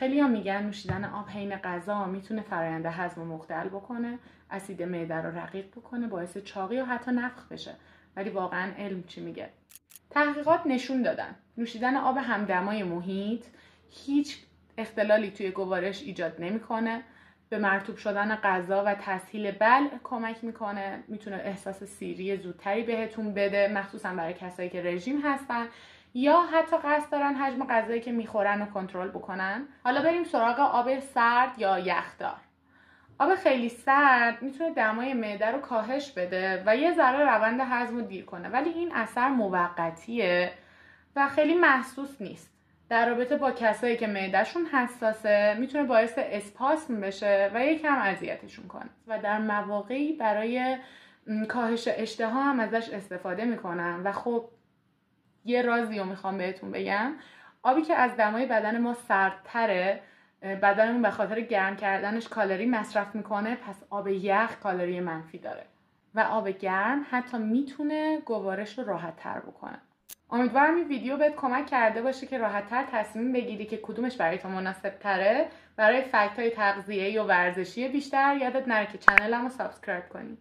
خیلی‌ها میگن نوشیدن آب حین غذا میتونه فرآیند هضم رو مختل بکنه، اسید معده رو رقیق بکنه، باعث چاقی و حتی نفخ بشه. ولی واقعا علم چی میگه؟ تحقیقات نشون دادن نوشیدن آب همدمای محیط هیچ اختلالی توی گوارش ایجاد نمیکنه، به مرطوب شدن غذا و تسهیل بلع کمک میکنه، میتونه احساس سیری زودتری بهتون بده، مخصوصا برای کسایی که رژیم هستن یا حتی قصد دارن حجم غذایی که میخورن رو کنترل بکنن. حالا بریم سراغ آب سرد یا یخدار. آب خیلی سرد میتونه دمای معده رو کاهش بده و یه ذره روند هضم رو دیر کنه، ولی این اثر موقتیه و خیلی محسوس نیست. در رابطه با کسایی که معدهشون حساسه میتونه باعث اسپاسم بشه و یکم اذیتشون کنه و در مواقعی برای کاهش اشتها هم ازش استفاده میکنن. و خب یه رازی رو میخوام بهتون بگم، آبی که از دمای بدن ما سردتره بدنمون به خاطر گرم کردنش کالری مصرف میکنه، پس آب یخ کالری منفی داره و آب گرم حتی میتونه گوارش رو راحت تر بکنه. امیدوارم این ویدیو بهت کمک کرده باشه که راحت تر تصمیم بگیری که کدومش برای تو مناسب تره. برای فکت های تغذیه‌ای و ورزشی بیشتر یادت نره که چنلمو سابسکرایب کنی.